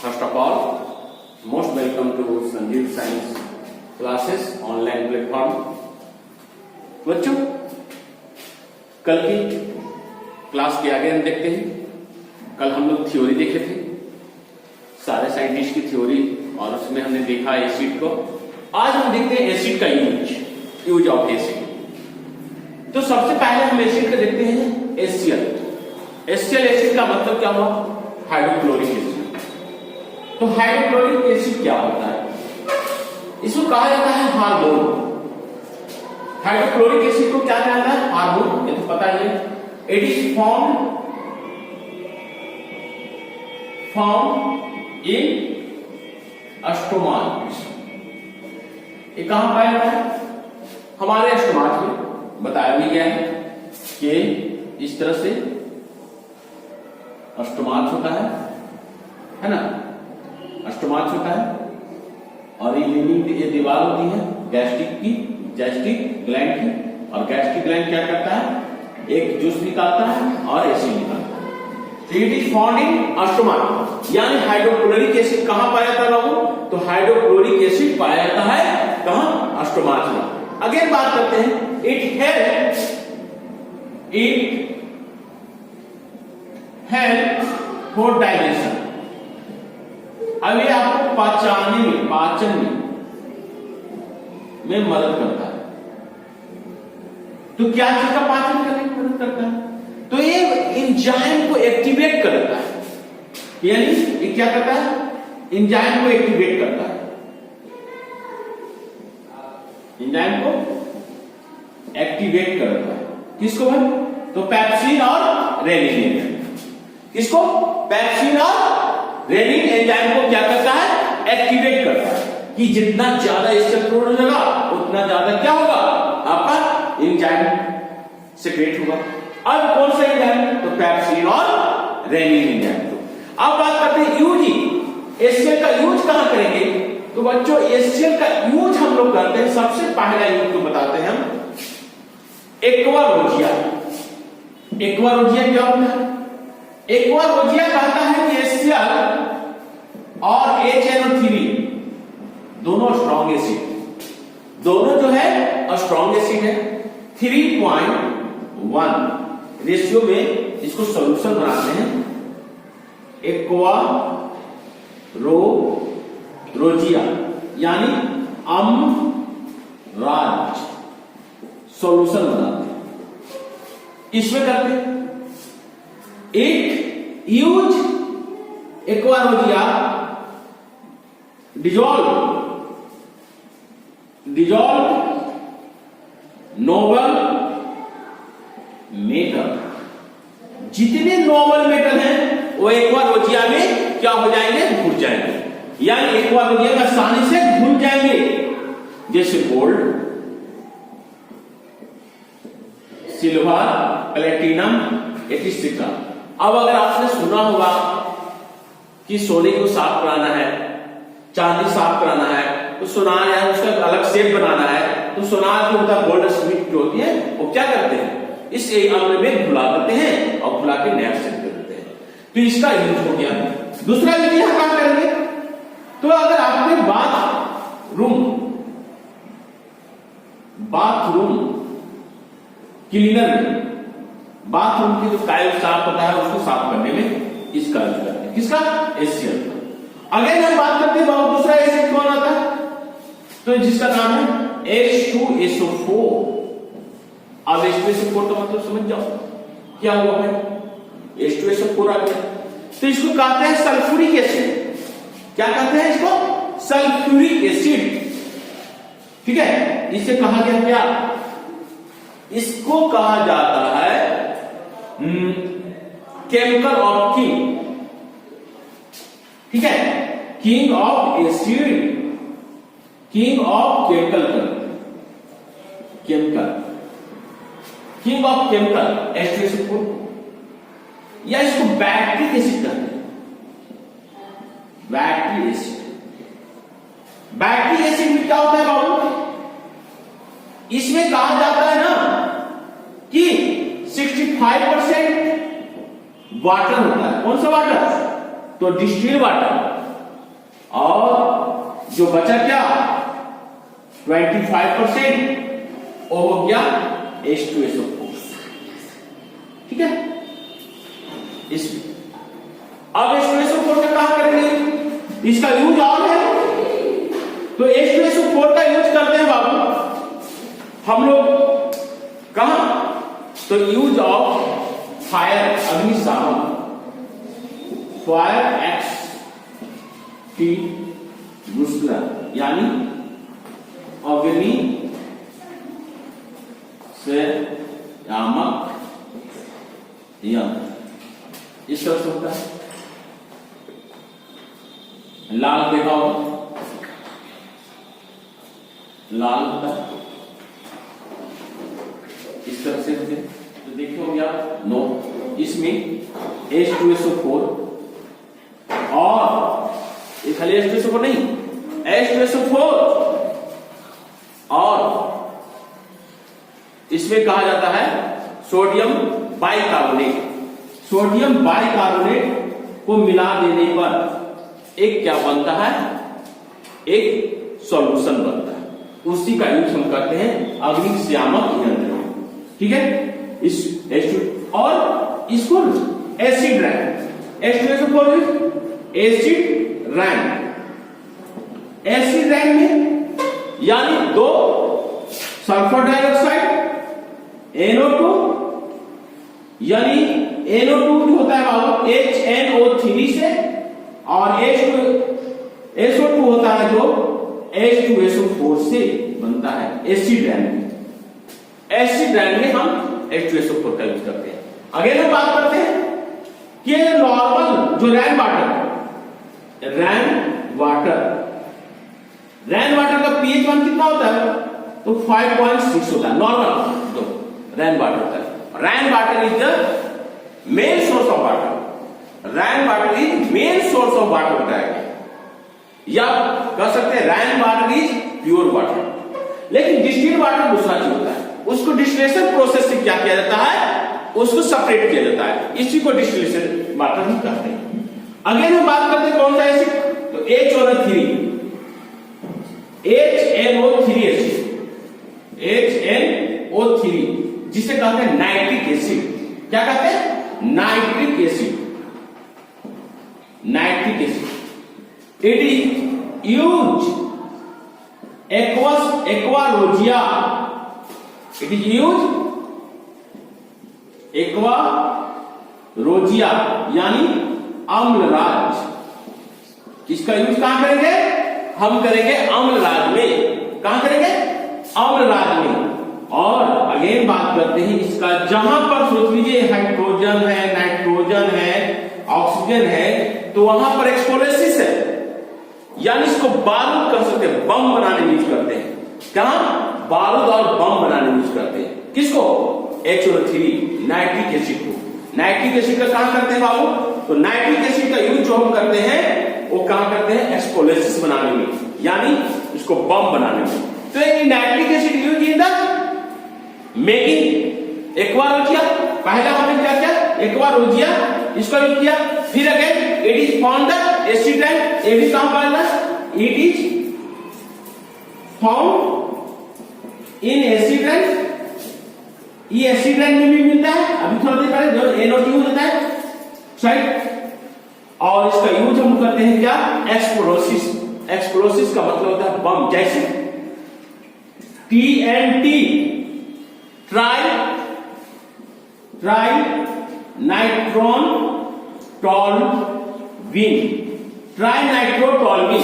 First of all, most welcome to Sanjeev Science Classes online platform. बच्चों, कल की class के आगे हम देखते हैं। कल हम लोग थ्योरी देखे थे, सारे साइंटिस्ट की थ्योरी, और उसमें हमने देखा एसिड को। आज हम देखते हैं एसिड का यूज ऑफ एसिड। तो सबसे पहले हम एसिड का देखते हैं एचसीएल। एचसीएल एसिड का मतलब क्या हुआ? Hydrochloric acid. तो हाइड्रोक्लोरिक एसिड क्या होता है? इसको कहा जाता है हार्मोन। हाइड्रोक्लोरिक एसिड को क्या कहता है? हार्मोन। ये तो पता ही है। It is form in stomach. ये कहां पाया जाता है? हमारे स्टोमाच में। बताया भी गया है कि इस तरह से स्टोमाच होता है ना? स्टोमाच होता है, और ये दीवार होती है गैस्ट्रिक ग्लैंड की, और गैस्ट्रिक ग्लैंड क्या करता है? एक जूस निकालता है और एसिड निकालता है। तो इट इज फाउंड इन स्टोमाच। यानी हाइड्रोक्लोरिक एसिड कहां पाया जाता है बाबू? तो हाइड्रोक्लोरिक एसिड पाया जाता है कहां? स्टोमाच में। अगेन बात करते हैं, इट हेल्प फॉर डाइजेशन। अब ये आपको पाचन में मदद करता है। तो क्या चीज का पाचन करने में मदद करता है? तो ये एंजाइम को एक्टिवेट करता है। यानी ये क्या करता है? एंजाइम को एक्टिवेट करता है। एंजाइम को एक्टिवेट करता है। किसको भाई? तो पेप्सिन और रेनिन। किसको? पेप्सिन और रेनिन एंजाइम को क्या करता है? एक्टिवेट करता है कि जितना ज्यादा इससे प्रोडक्ट होगा उतना ज्यादा क्या होगा? आपका एंजाइम सीक्रेट होगा। अब कौन सा एंजाइम? तो पेप्सिन और रेनिन एंजाइम। तो अब बात करते हैं यूज। एचसीएल का यूज कहां करेंगे? तो बच्चों, एचसीएल का यूज हम लोग करते हैं, सबसे पहला यूज तो बताते हैं हम एक्वारोजिया। एक्वारोजिया क्या होता है? एक्वारोजिया कहता है कि एचसीएल और HNO3 दोनों स्ट्रॉन्ग एसिड, दोनों जो है स्ट्रॉन्ग एसिड है। 3.1 रेशियो में इसको सॉल्यूशन बनाते हैं। एक्वारोजिया यानी अम्लराज सॉल्यूशन बनाते हैं। इसमें करते हैं एक यूज एक्वारोजिया डिजॉल्व नोबल मेटल। जितने नोबल मेटल हैं वो एक्वारोजिया में क्या हो जाएंगे? घुल जाएंगे। यानी एक्वारोजिया में आसानी से घुल जाएंगे, जैसे गोल्ड, सिल्वर, प्लेटिनम एटसेट्रा। अब अगर आपने सुना होगा कि सोने को साफ कराना है, चांदी साफ कराना है, तो सोनार या उसका अलग शेप बनाना है, तो सोनार जो होता है गोल्ड स्मिथ जो होती है वो क्या करते हैं? इस अम्ल में घुला देते हैं और घुला के नया शेप दे देते हैं। तो इसका यूज हो गया। दूसरा यूज यहां क्या करेंगे? तो अगर आपने बाथरूम क्लीनर में बाथरूम की जो टाइल साफ होता है उसको साफ करने में इसका यूज करते हैं। किसका? एचसीएल का। अगर हम बात करते हैं दूसरा एसिड कौन आता है? तो जिसका नाम है H2SO4। अब H2SO4 का मतलब समझ जाओ क्या हुआ भाई? H2SO4 आ गया। तो इसको कहते हैं सल्फ्यूरिक एसिड। क्या कहते हैं इसको? Sulphuric acid. ठीक है, इसे कहा गया क्या? इसको कहा जाता है केमिकल ऑफ किंग। ठीक है, king of acid, king of king of chemical H2SO4, या इसको बैक्टीरिक एसिड कहते हैं। बैक्टीरिक एसिड में क्या होता है बाबू? इसमें कहा जाता है ना कि 65% वाटर होता है। कौन सा वाटर? तो डिस्टिल वाटर। और जो बचा क्या 25% वो हो गया H2SO4। ठीक है, इसमें अब H2SO4 का कहां करेंगे, इसका यूज और है तो H2SO4 का यूज करते हैं बाबू हम लोग कहां, तो यूज ऑफ फायर अग्निशामक, फायर एक्सटिंग्विशर यानी अग्नि से यामक यंत्र, इस तरह से होता है। लाल देखा हो, लाल होता है इस तरह से होते, तो देखे हो गया नो, इसमें H2SO4 और ये खाली H2SO4 नहीं, H2SO4 और इसमें कहा जाता है सोडियम बाइकार्बोनेट। सोडियम बाइकार्बोनेट को मिला देने पर एक क्या बनता है, एक सॉल्यूशन बनता है, उसी का यूज हम करते हैं अग्निशामक यंत्र में। ठीक है, इस H2 और इसको acid rank, H2SO4 acid rank, acid rain में यानी दो सल्फर डाइऑक्साइड NO2 यानी NO2 जो होता है बाबू HNO3 से और SO2 होता है जो H2SO4 से बनता है एसिड रैंक। एसिड रैंक में हम H2SO4 का यूज करते हैं। अगेन हम बात करते हैं कि नॉर्मल जो रैन वाटर का pH 1 कितना होता है, तो 5.6 होता है नॉर्मल, तो रैन वाटर होता है। Rain water is the main source of water, rain water is main source of water होता है, या कह सकते हैं rain water is pure water. लेकिन डिस्टिल्ड वाटर दूसरा चीज होता है, उसको डिस्टिलेशन प्रोसेस से क्या किया जाता है, उसको सेपरेट किया जाता है, इसी को डिस्टिलेशन वाटर हम कहते हैं। अगेन हम बात करते हैं कौन सा एसिड, तो HNO3 एसिड, HNO3 जिसे कहते हैं नाइट्रिक एसिड। क्या कहते हैं, nitric acid, nitric acid. It is use aqua regia, it is use aqua regia यानी अम्लराज। इसका यूज कहां करेंगे, हम करेंगे अम्लराज में। कहां करेंगे, अम्लराज में। और अगेन बात करते हैं इसका, जहां पर सोच लीजिए हाइड्रोजन है, नाइट्रोजन है, ऑक्सीजन है, तो वहां पर एक्सप्लोसिव है, यानी इसको बारूद कह सकते हैं, बम बनाने में यूज करते हैं। कहां, बारूद और बम बनाने में यूज करते हैं। किसको, HNO3 नाइट्रिक एसिड को। नाइट्रिक एसिड का कहां करते हैं बाबू, तो नाइट्रिक एसिड का यूज जो हम करते हैं वो कहां करते हैं, एक्सप्लोसिव बनाने में, यानी इसको बम बनाने में। तो ये nitric acid use in the making aqua regia. पहला हमने क्या किया, एक्वारोजिया इसका यूज किया। फिर again it is found the acid rain, ये भी कहां पाया, it is found in acid rain. ये एसिड रैंक में भी मिलता है, अभी थोड़ा देर पहले जो NO2 होता है साइड। और इसका यूज हम करते हैं क्या, एक्सप्लोसिस। एक्सप्लोसिस का मतलब होता है बम, जैसे TNT trinitrotoluene, trinitrotoluene,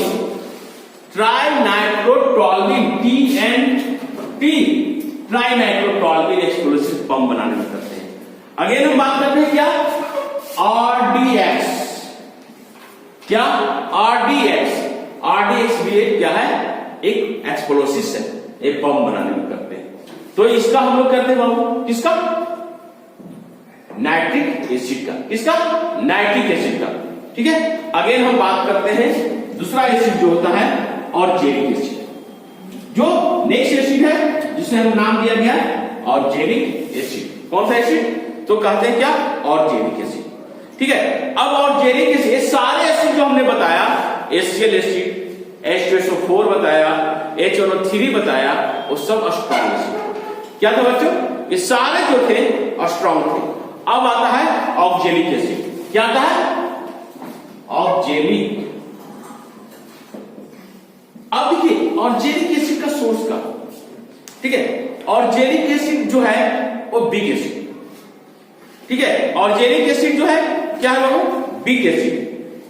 TNT trinitrotoluene explosive bomb बनाने में करते हैं। अगेन हम बात करते हैं क्या, RDX। क्या, RDX भी एक क्या है, एक एक्सप्लोसिव है, एक बम बनाने में करते हैं। तो इसका हम लोग करते हैं बाबू, किसका, नाइट्रिक एसिड का। किसका, नाइट्रिक एसिड का। ठीक है, अगेन हम बात करते हैं दूसरा एसिड जो होता है ऑर्गेनिक एसिड। जो नेक्स्ट एसिड है जिसे हम नाम दिया गया ऑर्गेनिक एसिड। कौन सा एसिड, तो कहते हैं क्या, ऑर्गेनिक एसिड। ठीक है, अब ऑर्गेनिक एसिड, सारे एसिड जो हमने बताया HCl एसिड, H2SO4 बताया, HNO3 बताया, वो सब स्ट्रॉन्ग एसिड। क्या था बच्चों? ये सारे जो थे स्ट्रॉन्ग थे। अब आता है ऑक्जेलिक एसिड। क्या आता है? ऑक्जेलिक। अब देखिए ऑक्जेलिक एसिड का सोर्स का, ठीक है, ऑक्जेलिक एसिड जो है वो बिग एसिड, ठीक है, ऑक्जेलिक एसिड जो है क्या है बाबू? बिग एसिड,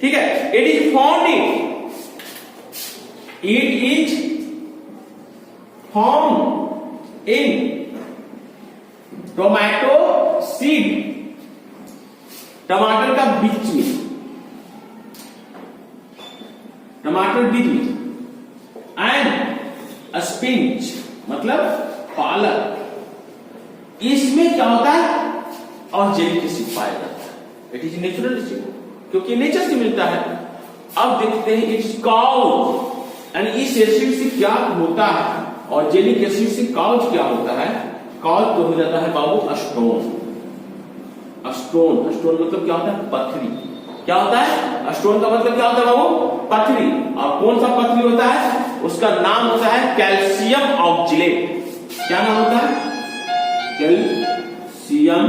ठीक है। It is found in tomato seed, टमाटर का बीज में, टमाटर बीज में, एंड स्पिनच मतलब पालक, इसमें क्या होता है? ऑक्जेलिक एसिड पाया जाता है। इट इज नेचुरल एसिड, क्योंकि नेचर से मिलता है। अब देखते हैं इट्स कॉज, यानी इस एसिड से क्या होता है, ऑक्जेलिक एसिड से कॉज क्या होता है? कॉज तो हो जाता है बाबू स्टोन। स्टोन, स्टोन मतलब क्या होता है? पथरी। क्या होता है? स्टोन का मतलब क्या होता है बाबू? पथरी। और कौन सा पथरी होता है? उसका नाम होता है कैल्शियम ऑक्जेलेट। क्या नाम होता है? Calcium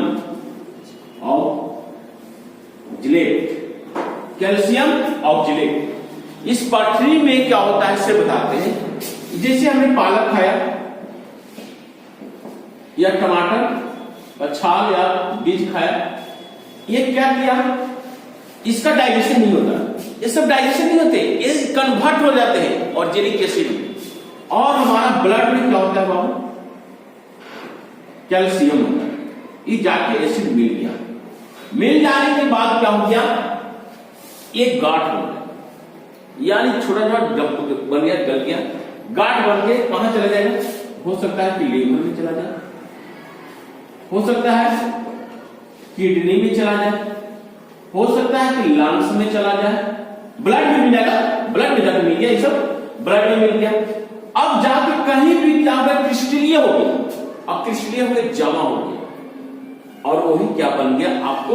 oxalate, calcium oxalate. इस पथरी में क्या होता है इससे बताते हैं। जैसे हमने पालक खाया या टमाटर और छाल या बीज खाया, ये क्या किया? इसका डाइजेशन नहीं होता, ये सब डाइजेशन नहीं होते, ये कन्वर्ट हो जाते हैं ऑक्जेलिक एसिड में। और हमारा ब्लड में क्या होता है बाबू? कैल्शियम होता है। ये जाके एसिड मिल गया, मिल जाने के बाद क्या हो गया? एक गांठ बन गया, यानी छोटा छोटा बन गया, गल गया। गांठ बन के कहां चला जाएगा? हो सकता है कि लीवर में चला जाए, हो सकता है किडनी में चला जाए, हो सकता है कि लंग्स में चला जाए, ब्लड में मिल जाएगा। ब्लड में जाकर मिल गया, ये सब ब्लड में मिल गया। अब जाके कहीं भी क्या होगा? क्रिस्टलीय हो गया, अब क्रिस्टलीय होकर जमा हो गया, और वही क्या बन गया? आपको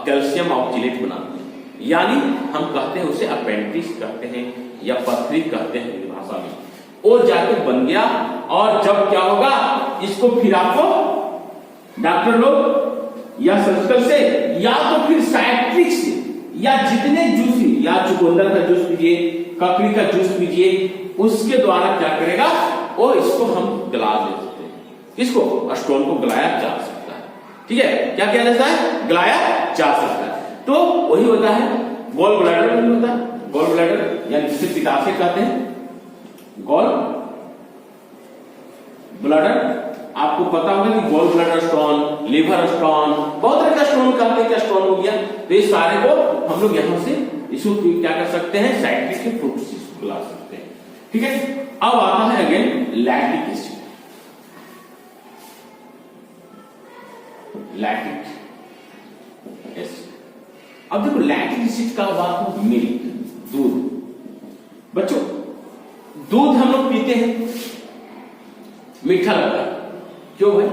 कैल्शियम ऑक्जेलेट बना दिया। यानी हम कहते हैं उसे अपेंडिक्स कहते हैं या पथरी कहते हैं हिंदी भाषा में। वो जाके बन गया, और जब क्या होगा? इसको फिर आपको डॉक्टर लोग या सर्जिकल से या तो फिर साइट्रिक से या जितने जूस, या चुकंदर का जूस पीजिए, ककड़ी का जूस पीजिए, उसके द्वारा क्या करेगा? वो इसको हम गला दे सकते हैं। इसको स्टोन को गलाया जा सकता है, ठीक है। क्या किया जाता है? गलाया जा सकता है। तो वही होता है गॉल ब्लैडर में होता है। गॉल ब्लैडर यानी जिसे पित्ताशय कहते हैं, गॉल ब्लैडर। आपको पता होगा कि gall bladder stone, liver stone, बहुत तरह का स्टोन कहते हैं। क्या स्टोन हो गया? तो इस सारे को हम लोग यहां से इसको क्या कर सकते हैं? साइट्रिक के फ्रूट से बुला सकते हैं, ठीक है। अब आता है again lactic acid. Lactic acid, अब देखो लैक्टिक एसिड का बात हो, मिल्क, दूध। बच्चों दूध हम लोग पीते हैं, मीठा लगता है, क्यों भाई?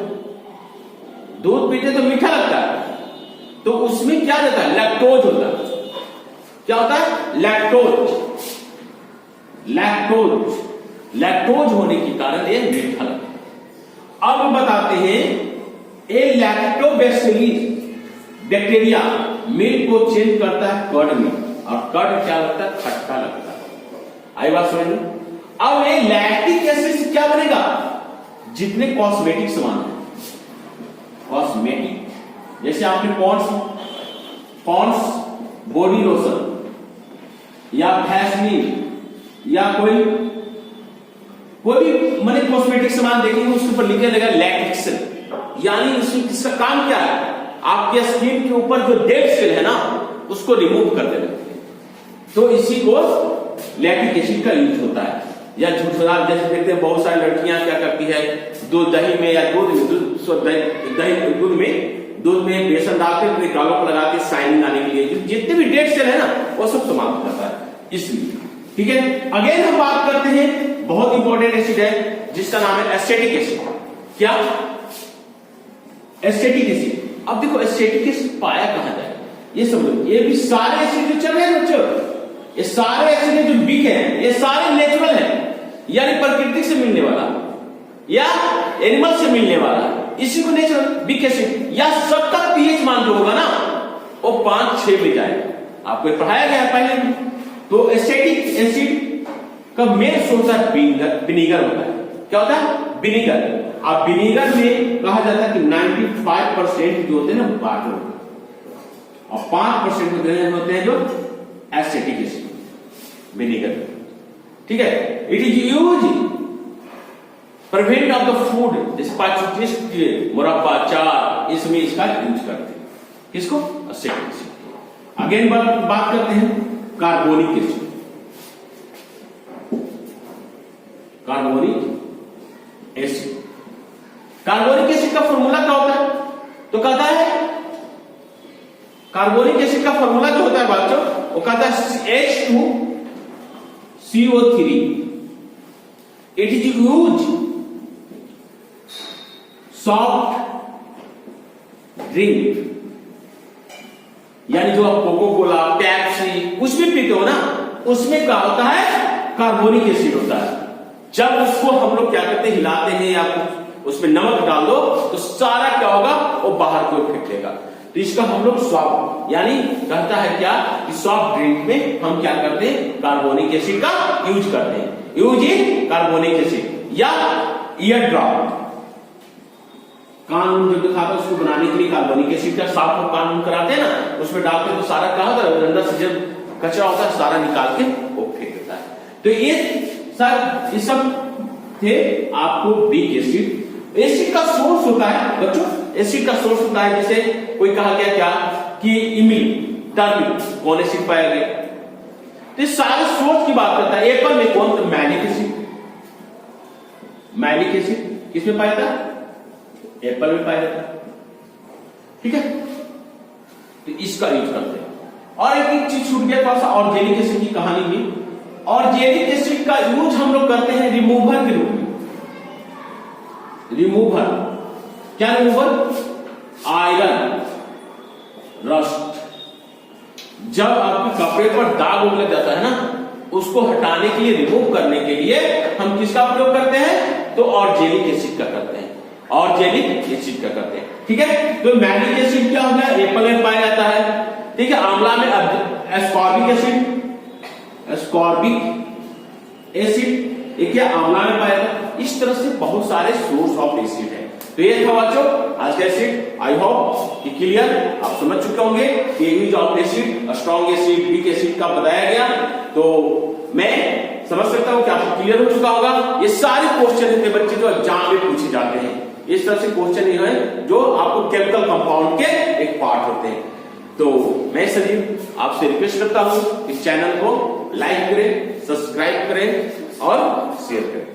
दूध पीते तो मीठा लगता है, तो उसमें क्या रहता है? लैक्टोज होता है। क्या होता है? लैक्टोज। लैक्टोज, लैक्टोज होने के कारण ये मीठा लगता है। अब बताते हैं ए लैक्टोबैसिलस बैक्टीरिया मिल्क को चेंज करता है कर्ड में, और कर्ड क्या लगता है? खट्टा लगता है। आई बात समझ में? अब ये लैक्टिक एसिड से क्या बनेगा? जितने कॉस्मेटिक सामान है, कॉस्मेटिक, जैसे आपने पॉन्ड्स बॉडी लोशन या वैसलीन या कोई भी माने कॉस्मेटिक सामान देखेंगे, उसके ऊपर लिखा रहेगा लैक्टिक सेल। यानी इसका काम क्या है? आपके स्किन के ऊपर जो डेड सेल है ना, उसको रिमूव कर देना। तो इसी को लैक्टिक एसिड का यूज होता है। या झुठला, जैसे देखते हैं बहुत सारी लड़कियां क्या करती है, दही में या दूध में बेसन डालते अपने गालों को लगाते शाइनिंग आने के लिए, जितने भी डेड सेल है ना, वो सब समाप्त हो जाता है इसलिए, ठीक है। अगेन हम बात करते हैं, बहुत इंपॉर्टेंट एसिड है जिसका नाम है एसिटिक एसिड। क्या? Acetic acid. अब देखो एसिटिक एसिड पाया कहां जाए, ये समझो। ये भी सारे एसिड जो चल रहे हैं बच्चों, ये सारे एसिड जो वीक है ये सारे नेचुरल है, यानी प्रकृति से मिलने वाला या एनिमल से मिलने वाला, इसी को नेचुरल वीक एसिड। या सबका पीएच मान जो होगा ना वो 5-6 में जाएगा। आपको पढ़ाया गया पहले भी। तो एसिटिक एसिड का मेन सोर्स है विनीगर होता है। क्या होता है? विनीगर। अब विनीगर में कहा जाता है कि 95% जो होते हैं ना वाटर होते हैं और 5% होते हैं जो एसिटिक एसिड विनीगर। ठीक है, it is use prevent of the food, जैसे मुरब्बा, चार, इसमें इसका यूज करते हैं। किसको? Acetic acid. अगेन बात करते हैं carbonic acid. Carbonic acid, carbonic acid का फॉर्मूला क्या होता है? तो कहता है कार्बोनिक एसिड का फॉर्मूला जो होता है बच्चों, वो कहता है H2CO3। It is use soft drink, यानी जो आप कोको कोला, पेप्सी कुछ भी पीते हो ना, उसमें क्या होता है? कार्बोनिक एसिड होता है। जब उसको हम लोग क्या करते हैं, हिलाते हैं या उसमें नमक डाल दो तो सारा क्या होगा? वो बाहर को फेंक देगा। तो इसका हम लोग सॉफ्ट, यानी कहता है क्या कि सॉफ्ट ड्रिंक में हम क्या करते हैं? कार्बोनिक एसिड का यूज करते हैं। Use in carbonic acid. या ईयर ड्रॉप, कान जो दिखाता है उसको बनाने के लिए कार्बोनिक एसिड का साफ कान कराते हैं ना, उसमें डालते हैं तो सारा क्या होता है? अंदर से जब कचरा होता है सारा निकाल के वो फेंक देता है। तो ये सब थे आपको वीक एसिड। एसिड का सोर्स होता है बच्चों, एसिड का सोर्स होता है जैसे कोई कहा गया क्या कि इमिल, टर्मिक, कौन एसिड पाया गया? तो इस सारे सोर्स की बात करता है। एप्पल में कौन? तो मैलिक एसिड। मैलिक एसिड किसमें पाया था? एप्पल में पाया जाता है। ठीक है, तो इसका यूज करते हैं। और एक चीज छूट गया थोड़ा सा, ऑर्गेनिक एसिड की कहानी भी। ऑर्गेनिक एसिड का यूज हम लोग करते हैं रिमूवर के रूप में। रिमूवर क्या? Remover iron rust. जब आपके कपड़े पर दाग लग जाता है ना, उसको हटाने के लिए, रिमूव करने के लिए हम किसका प्रयोग करते हैं? तो ऑर्गेनिक एसिड का करते हैं। ऑर्गेनिक एसिड का करते हैं। ठीक है, तो मैलिक एसिड क्या हो गया? एप्पल में पाया जाता है। ठीक है, आंवला में एस्कॉर्बिक एसिड, एस्कॉर्बिक एसिड एक क्या आंवला में पाया जाता है। इस तरह से बहुत सारे सोर्स ऑफ एसिड है। तो ये था बच्चों आज का एसिड। आई होप कि क्लियर आप समझ चुके होंगे कि use of acid, strong acid, weak acid का बताया गया। तो मैं समझ सकता हूं कि आपको क्लियर हो चुका होगा। ये सारे क्वेश्चन इतने बच्चे जो एग्जाम में पूछे जाते हैं, इस तरह से क्वेश्चन ये है जो आपको केमिकल कंपाउंड के एक पार्ट होते हैं। तो मैं संजीव आपसे रिक्वेस्ट करता हूं इस चैनल को लाइक करें, सब्सक्राइब करें और शेयर करें।